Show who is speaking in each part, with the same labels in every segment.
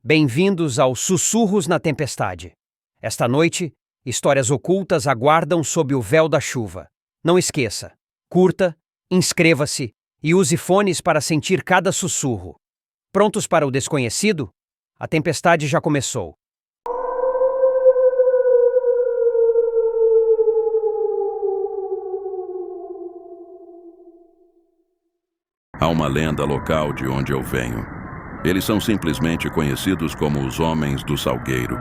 Speaker 1: Bem-vindos ao Sussurros na Tempestade. Esta noite, histórias ocultas aguardam sob o véu da chuva. Não esqueça, curta, inscreva-se e use fones para sentir cada sussurro. Prontos para o desconhecido? A tempestade já começou.
Speaker 2: Há uma lenda local de onde eu venho. Eles são simplesmente conhecidos como os Homens do Salgueiro.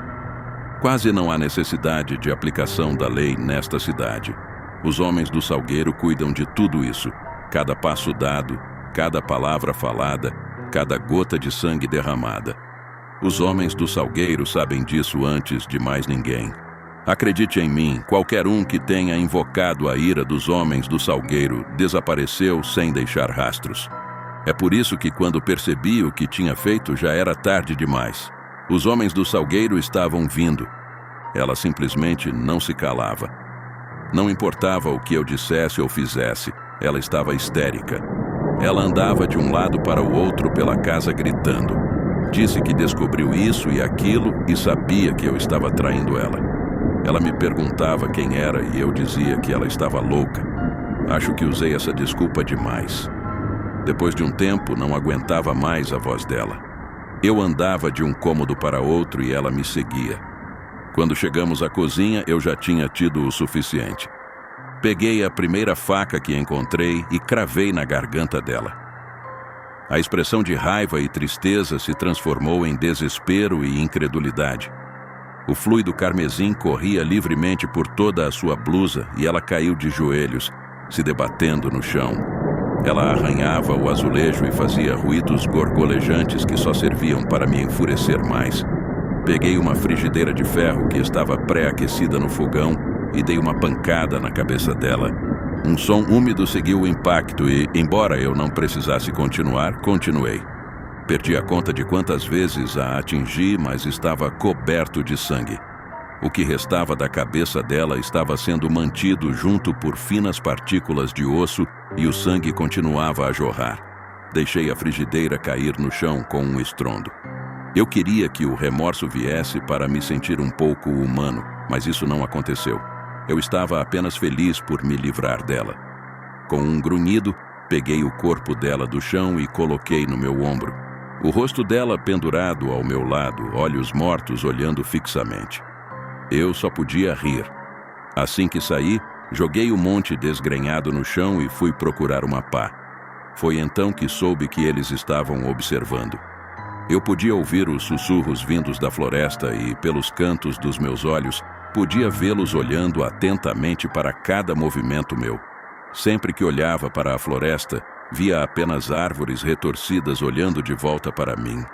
Speaker 2: Quase não há necessidade de aplicação da lei nesta cidade. Os Homens do Salgueiro cuidam de tudo isso. Cada passo dado, cada palavra falada, cada gota de sangue derramada. Os Homens do Salgueiro sabem disso antes de mais ninguém. Acredite em mim, qualquer um que tenha invocado a ira dos Homens do Salgueiro desapareceu sem deixar rastros. É por isso que quando percebi o que tinha feito já era tarde demais. Os Homens do Salgueiro estavam vindo. Ela simplesmente não se calava. Não importava o que eu dissesse ou fizesse, ela estava histérica. Ela andava de um lado para o outro pela casa gritando. Disse que descobriu isso e aquilo e sabia que eu estava traindo ela. Ela me perguntava quem era e eu dizia que ela estava louca. Acho que usei essa desculpa demais. Depois de um tempo, não aguentava mais a voz dela. Eu andava de um cômodo para outro e ela me seguia. Quando chegamos à cozinha, eu já tinha tido o suficiente. Peguei a primeira faca que encontrei e cravei na garganta dela. A expressão de raiva e tristeza se transformou em desespero e incredulidade. O fluido carmesim corria livremente por toda a sua blusa e ela caiu de joelhos, se debatendo no chão. Ela arranhava o azulejo e fazia ruídos gorgolejantes que só serviam para me enfurecer mais. Peguei uma frigideira de ferro que estava pré-aquecida no fogão e dei uma pancada na cabeça dela. Um som úmido seguiu o impacto e, embora eu não precisasse continuar, continuei. Perdi a conta de quantas vezes a atingi, mas estava coberto de sangue. O que restava da cabeça dela estava sendo mantido junto por finas partículas de osso e o sangue continuava a jorrar. Deixei a frigideira cair no chão com um estrondo. Eu queria que o remorso viesse para me sentir um pouco humano, mas isso não aconteceu. Eu estava apenas feliz por me livrar dela. Com um grunhido, peguei o corpo dela do chão e coloquei no meu ombro. O rosto dela pendurado ao meu lado, olhos mortos olhando fixamente. Eu só podia rir. Assim que saí, joguei o monte desgrenhado no chão e fui procurar uma pá. Foi então que soube que eles estavam observando. Eu podia ouvir os sussurros vindos da floresta e, pelos cantos dos meus olhos, podia vê-los olhando atentamente para cada movimento meu. Sempre que olhava para a floresta, via apenas árvores retorcidas olhando de volta para mim.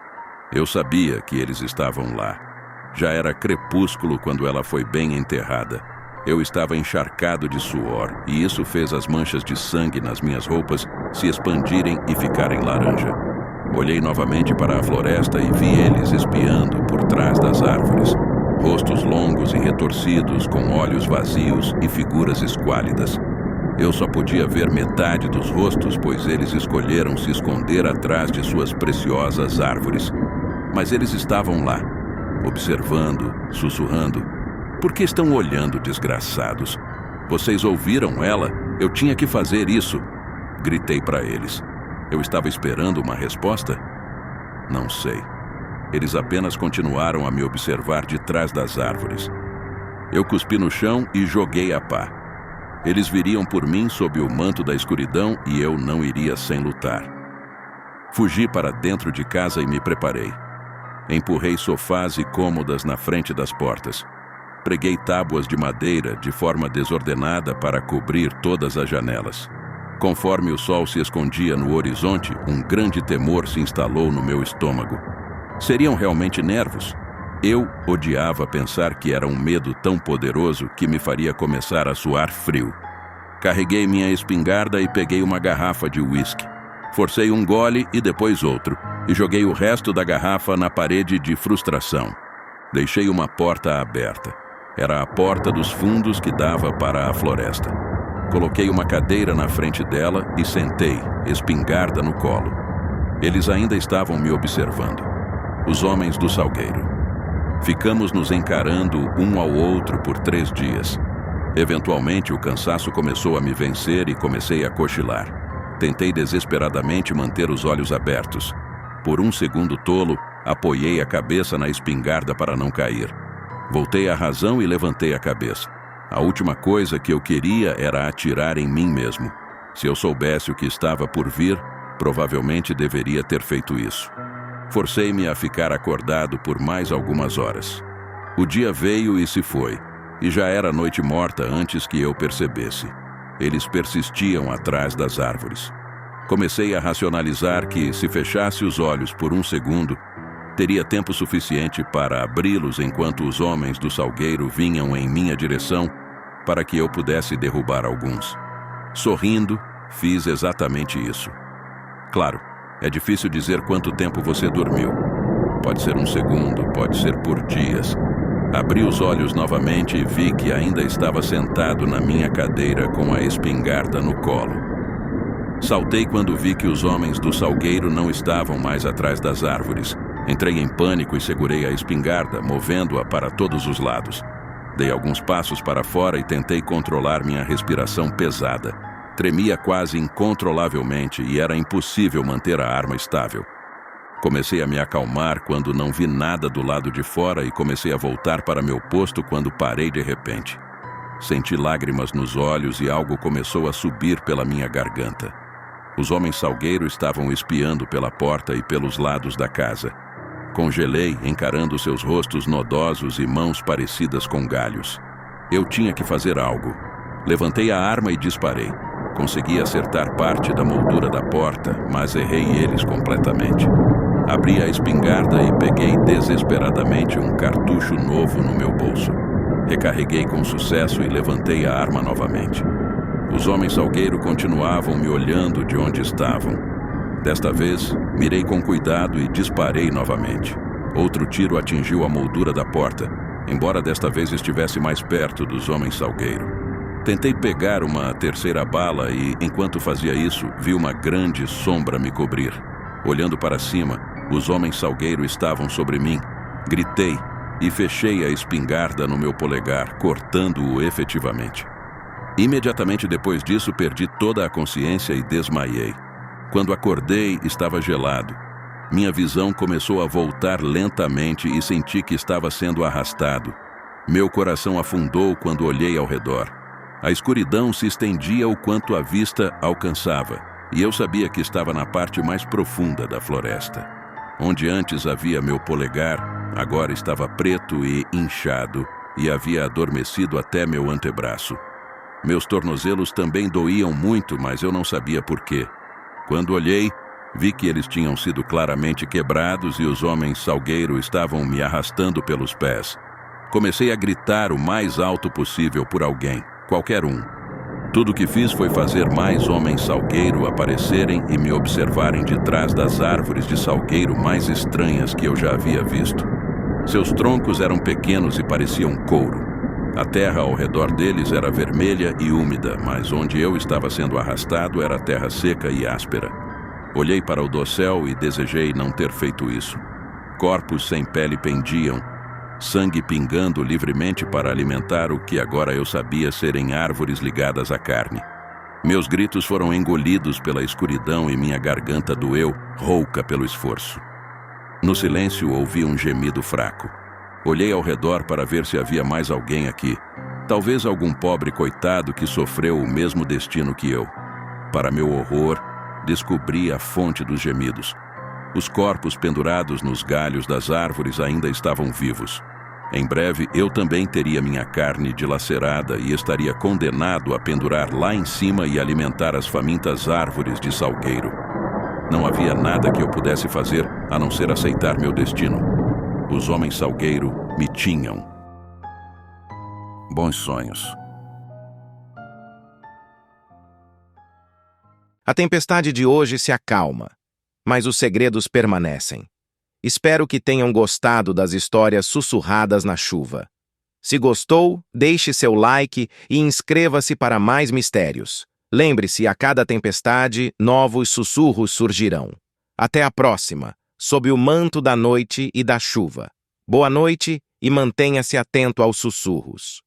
Speaker 2: Eu sabia que eles estavam lá. Já era crepúsculo quando ela foi bem enterrada. Eu estava encharcado de suor, e isso fez as manchas de sangue nas minhas roupas se expandirem e ficarem laranja. Olhei novamente para a floresta e vi eles espiando por trás das árvores. Rostos longos e retorcidos, com olhos vazios e figuras esquálidas. Eu só podia ver metade dos rostos, pois eles escolheram se esconder atrás de suas preciosas árvores. Mas eles estavam lá, observando, sussurrando. Por que estão olhando, desgraçados? Vocês ouviram ela? Eu tinha que fazer isso. Gritei para eles. Eu estava esperando uma resposta? Não sei. Eles apenas continuaram a me observar de trás das árvores. Eu cuspi no chão e joguei a pá. Eles viriam por mim sob o manto da escuridão e eu não iria sem lutar. Fugi para dentro de casa e me preparei. Empurrei sofás e cômodas na frente das portas. Preguei tábuas de madeira de forma desordenada para cobrir todas as janelas. Conforme o sol se escondia no horizonte, um grande temor se instalou no meu estômago. Seriam realmente nervos? Eu odiava pensar que era um medo tão poderoso que me faria começar a suar frio. Carreguei minha espingarda e peguei uma garrafa de uísque. Forcei um gole e depois outro, e joguei o resto da garrafa na parede de frustração. Deixei uma porta aberta. Era a porta dos fundos que dava para a floresta. Coloquei uma cadeira na frente dela e sentei, espingarda no colo. Eles ainda estavam me observando. Os Homens do Salgueiro. Ficamos nos encarando um ao outro por 3 dias. Eventualmente, o cansaço começou a me vencer e comecei a cochilar. Tentei desesperadamente manter os olhos abertos. Por um segundo tolo, apoiei a cabeça na espingarda para não cair. Voltei à razão e levantei a cabeça. A última coisa que eu queria era atirar em mim mesmo. Se eu soubesse o que estava por vir, provavelmente deveria ter feito isso. Forcei-me a ficar acordado por mais algumas horas. O dia veio e se foi, e já era noite morta antes que eu percebesse. Eles persistiam atrás das árvores. Comecei a racionalizar que, se fechasse os olhos por um segundo, teria tempo suficiente para abri-los enquanto os Homens do Salgueiro vinham em minha direção para que eu pudesse derrubar alguns. Sorrindo, fiz exatamente isso. Claro, é difícil dizer quanto tempo você dormiu. Pode ser um segundo, pode ser por dias. Abri os olhos novamente e vi que ainda estava sentado na minha cadeira com a espingarda no colo. Saltei quando vi que os Homens do Salgueiro não estavam mais atrás das árvores. Entrei em pânico e segurei a espingarda, movendo-a para todos os lados. Dei alguns passos para fora e tentei controlar minha respiração pesada. Tremia quase incontrolavelmente e era impossível manter a arma estável. Comecei a me acalmar quando não vi nada do lado de fora e comecei a voltar para meu posto quando parei de repente. Senti lágrimas nos olhos e algo começou a subir pela minha garganta. Os Homens Salgueiro estavam espiando pela porta e pelos lados da casa. Congelei, encarando seus rostos nodosos e mãos parecidas com galhos. Eu tinha que fazer algo. Levantei a arma e disparei. Consegui acertar parte da moldura da porta, mas errei eles completamente. Abri a espingarda e peguei desesperadamente um cartucho novo no meu bolso. Recarreguei com sucesso e levantei a arma novamente. Os Homens Salgueiro continuavam me olhando de onde estavam. Desta vez, mirei com cuidado e disparei novamente. Outro tiro atingiu a moldura da porta, embora desta vez estivesse mais perto dos Homens Salgueiro. Tentei pegar uma terceira bala e, enquanto fazia isso, vi uma grande sombra me cobrir. Olhando para cima, os Homens Salgueiro estavam sobre mim. Gritei e fechei a espingarda no meu polegar, cortando-o efetivamente. Imediatamente depois disso, perdi toda a consciência e desmaiei. Quando acordei, estava gelado. Minha visão começou a voltar lentamente e senti que estava sendo arrastado. Meu coração afundou quando olhei ao redor. A escuridão se estendia o quanto a vista alcançava, e eu sabia que estava na parte mais profunda da floresta. Onde antes havia meu polegar, agora estava preto e inchado, e havia adormecido até meu antebraço. Meus tornozelos também doíam muito, mas eu não sabia por quê. Quando olhei, vi que eles tinham sido claramente quebrados e os Homens Salgueiro estavam me arrastando pelos pés. Comecei a gritar o mais alto possível por alguém, qualquer um. Tudo o que fiz foi fazer mais Homens Salgueiro aparecerem e me observarem de trás das árvores de salgueiro mais estranhas que eu já havia visto. Seus troncos eram pequenos e pareciam couro. A terra ao redor deles era vermelha e úmida, mas onde eu estava sendo arrastado era terra seca e áspera. Olhei para o dossel e desejei não ter feito isso. Corpos sem pele pendiam, sangue pingando livremente para alimentar o que agora eu sabia serem árvores ligadas à carne. Meus gritos foram engolidos pela escuridão e minha garganta doeu, rouca pelo esforço. No silêncio ouvi um gemido fraco. Olhei ao redor para ver se havia mais alguém aqui. Talvez algum pobre coitado que sofreu o mesmo destino que eu. Para meu horror, descobri a fonte dos gemidos. Os corpos pendurados nos galhos das árvores ainda estavam vivos. Em breve, eu também teria minha carne dilacerada e estaria condenado a pendurar lá em cima e alimentar as famintas árvores de salgueiro. Não havia nada que eu pudesse fazer a não ser aceitar meu destino. Os Homens Salgueiro me tinham. Bons sonhos.
Speaker 3: A tempestade de hoje se acalma, mas os segredos permanecem. Espero que tenham gostado das histórias sussurradas na chuva. Se gostou, deixe seu like e inscreva-se para mais mistérios. Lembre-se, a cada tempestade, novos sussurros surgirão. Até a próxima! sob o manto da noite e da chuva. Boa noite e mantenha-se atento aos sussurros.